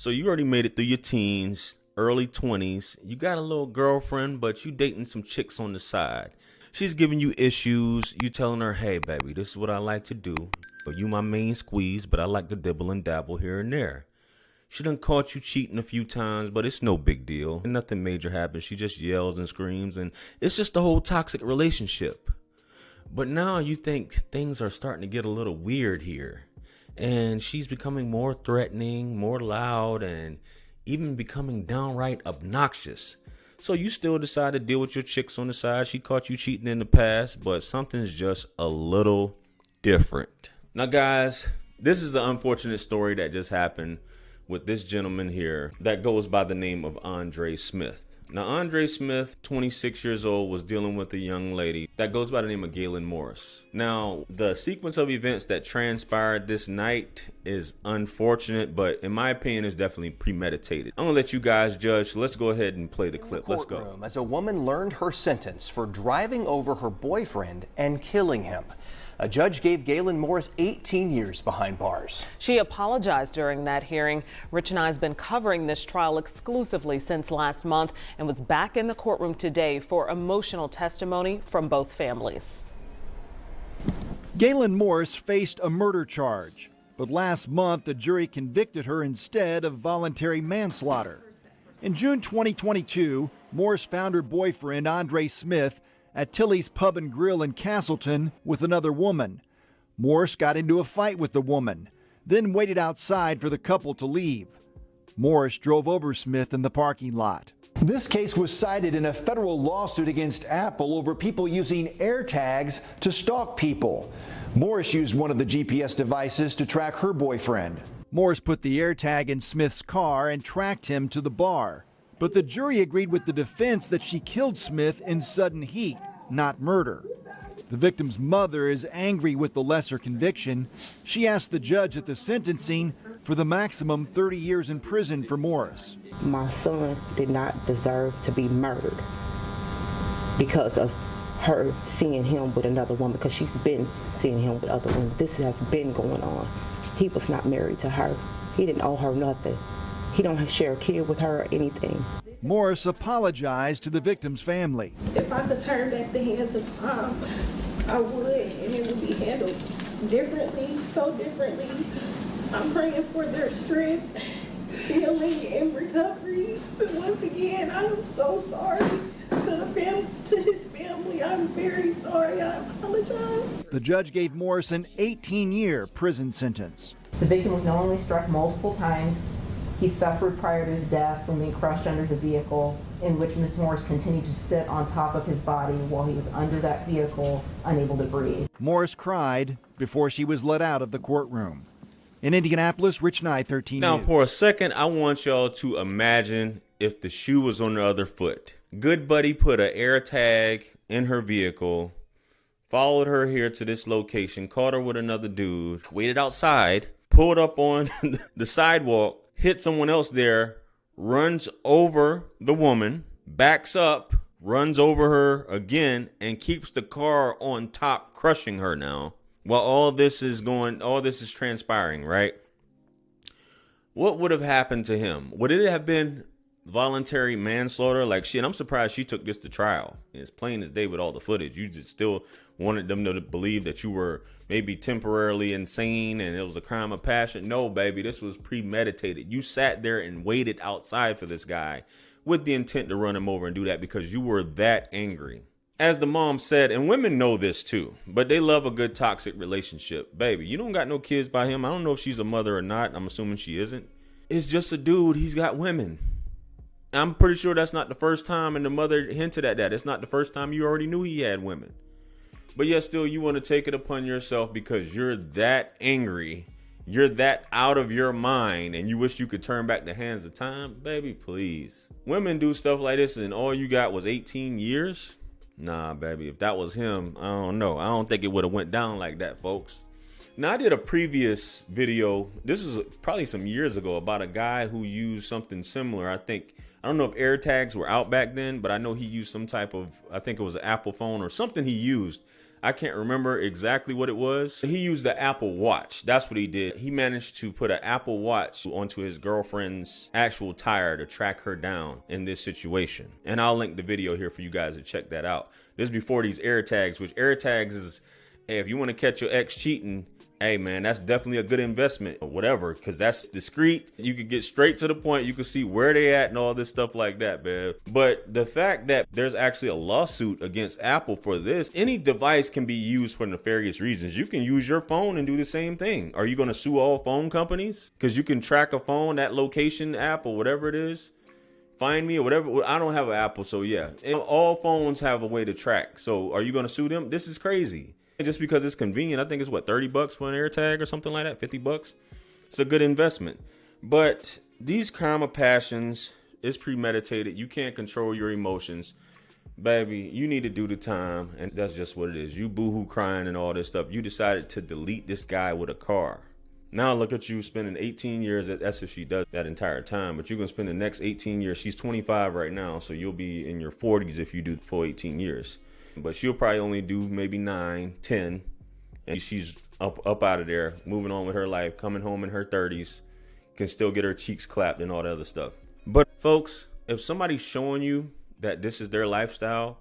So you already made it through your teens, early 20s. You got a little girlfriend, but you dating some chicks on the side. She's giving you issues. You telling her, hey, baby, this is what I like to do. You my main squeeze, but I like to dibble and dabble here and there. She done caught you cheating a few times, but it's no big deal. Nothing major happens. She just yells and screams, and it's just a whole toxic relationship. But now you think things are starting to get a little weird here. And she's becoming more threatening, more loud, and even becoming downright obnoxious. So you still decide to deal with your chicks on the side. She caught you cheating in the past, but something's just a little different. Now, guys, this is the unfortunate story that just happened with this gentleman here that goes by the name of Andre Smith. Now, Andre Smith, 26 years old, was dealing with a young lady that goes by the name of Galyn Morris. Now, the sequence of events that transpired this night is unfortunate, but in my opinion, is definitely premeditated. I'm gonna let you guys judge. So let's go ahead and play the clip. Let's go. As a woman learned her sentence for driving over her boyfriend and killing him. A judge gave Galyn Morris 18 years behind bars. She apologized during that hearing. Rich and I has been covering this trial exclusively since last month and was back in the courtroom today for emotional testimony from both families. Galyn Morris faced a murder charge, but last month the jury convicted her instead of voluntary manslaughter. In June 2022, Morris found her boyfriend, Andre Smith, at Tilly's Pub and Grill in Castleton with another woman. Morris got into a fight with the woman, then waited outside for the couple to leave. Morris drove over Smith in the parking lot. This case was cited in a federal lawsuit against Apple over people using AirTags to stalk people. Morris used one of the GPS devices to track her boyfriend. Morris put the AirTag in Smith's car and tracked him to the bar. But the jury agreed with the defense that she killed Smith in sudden heat, not murder. The victim's mother is angry with the lesser conviction. She asked the judge at the sentencing for the maximum 30 years in prison for Morris. My son did not deserve to be murdered because of her seeing him with another woman, because she's been seeing him with other women. This has been going on. He was not married to her. He didn't owe her nothing. He don't share a kid with her or anything. Morris apologized to the victim's family. If I could turn back the hands of time, I would, and it would be handled differently, so differently. I'm praying for their strength, healing, and recovery. But once again, I'm so sorry to his family. I'm very sorry. I apologize. The judge gave Morris an 18-year prison sentence. The victim was not only struck multiple times, he suffered prior to his death from being crushed under the vehicle, in which Ms. Morris continued to sit on top of his body while he was under that vehicle, unable to breathe. Morris cried before she was let out of the courtroom. In Indianapolis, Rich Nye, 13 Now, News. for a second, I want y'all to imagine if the shoe was on the other foot. Good buddy put an AirTag in her vehicle, followed her here to this location, caught her with another dude, waited outside, pulled up on the sidewalk, hit someone else there, runs over the woman, backs up, runs over her again, and keeps the car on top, crushing her now. While all this is transpiring, right? What would have happened to him? Would it have been voluntary manslaughter? Like, shit, I'm surprised she took this to trial. It's plain as day with all the footage. You just still wanted them to believe that you were maybe temporarily insane and it was a crime of passion. No, baby, this was premeditated. You sat there and waited outside for this guy with the intent to run him over and do that because you were that angry. As the mom said, and women know this too, but they love a good toxic relationship. Baby, you don't got no kids by him. I don't know if she's a mother or not. I'm assuming she isn't. It's just a dude. He's got women. I'm pretty sure that's not the first time, and the mother hinted at that. It's not the first time. You already knew he had women. But yet still you want to take it upon yourself because you're that angry. You're that out of your mind and you wish you could turn back the hands of time. Baby, please. Women do stuff like this and all you got was 18 years. Nah, baby, if that was him, I don't know. I don't think it would have went down like that, folks. Now, I did a previous video. This was probably some years ago about a guy who used something similar. I don't know if AirTags were out back then, but I know he used some type of, I think it was an Apple phone or something he used. I can't remember exactly what it was. He used the Apple Watch. That's what he did. He managed to put an Apple Watch onto his girlfriend's actual tire to track her down in this situation. And I'll link the video here for you guys to check that out. This is before these AirTags, which AirTags is, hey, if you want to catch your ex cheating, hey man, that's definitely a good investment or whatever, because that's discreet. You can get straight to the point. You can see where they at and all this stuff like that, man. But the fact that there's actually a lawsuit against Apple for this, any device can be used for nefarious reasons. You can use your phone and do the same thing. Are you going to sue all phone companies? Because you can track a phone, that location app or whatever it is. Find Me or whatever. I don't have an Apple, so yeah. And all phones have a way to track. So are you going to sue them? This is crazy. Just because it's convenient. I think it's what, 30 bucks for an AirTag or something like that, 50 bucks. It's a good investment. But these crime of passions is premeditated. You can't control your emotions. Baby, you need to do the time, and that's just what it is. You boohoo crying and all this stuff. You decided to delete this guy with a car. Now look at you spending 18 years. That's if she does that entire time. But you're going to spend the next 18 years. She's 25 right now, so you'll be in your 40s if you do the full 18 years. But she'll probably only do maybe 9, 10, and she's up out of there, moving on with her life, coming home in her 30s, can still get her cheeks clapped and all that other stuff. But folks, if somebody's showing you that this is their lifestyle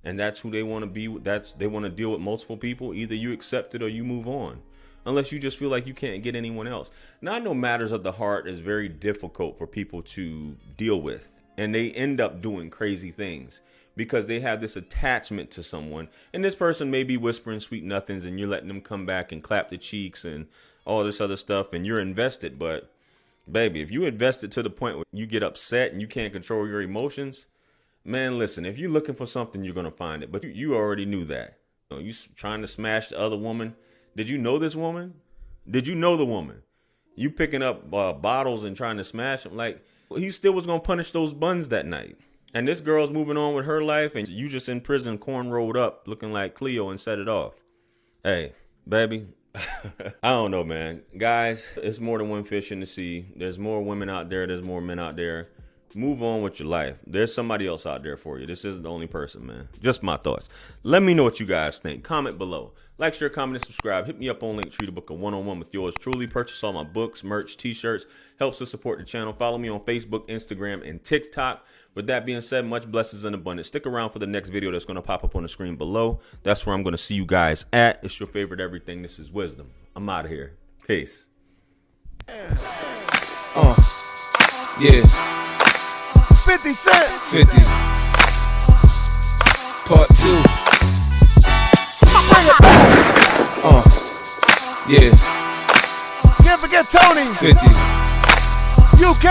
and that's who they want to be, they want to deal with multiple people, either you accept it or you move on, unless you just feel like you can't get anyone else. Now, I know matters of the heart is very difficult for people to deal with, and they end up doing crazy things because they have this attachment to someone, and this person may be whispering sweet nothings and you're letting them come back and clap the cheeks and all this other stuff, and you're invested. But baby, if you invested to the point where you get upset and you can't control your emotions, man, listen, if you're looking for something, you're going to find it. But you already knew that. You trying to smash the other woman. Did you know this woman? Did you know the woman? You picking up bottles and trying to smash them. Like, he still was going to punish those buns that night. And this girl's moving on with her life, and you just in prison, corn rolled up, looking like Cleo, and set it off. Hey, baby, I don't know, man. Guys, it's more than one fish in the sea. There's more women out there. There's more men out there. Move on with your life. There's somebody else out there for you. This isn't the only person, man. Just my thoughts. Let me know what you guys think. Comment below. Like, share, comment, and subscribe. Hit me up on Linktree to book a one-on-one with yours truly. Purchase all my books, merch, t-shirts. Helps to support the channel. Follow me on Facebook, Instagram, and TikTok. With that being said, much blessings and abundance. Stick around for the next video that's going to pop up on the screen below. That's where I'm going to see you guys at. It's your favorite everything. This is Wisdom. I'm out of here. Peace. Yeah. 50 Cent. 50. Part 2. Bring it back. Yeah. Can't forget Tony. 50. UK.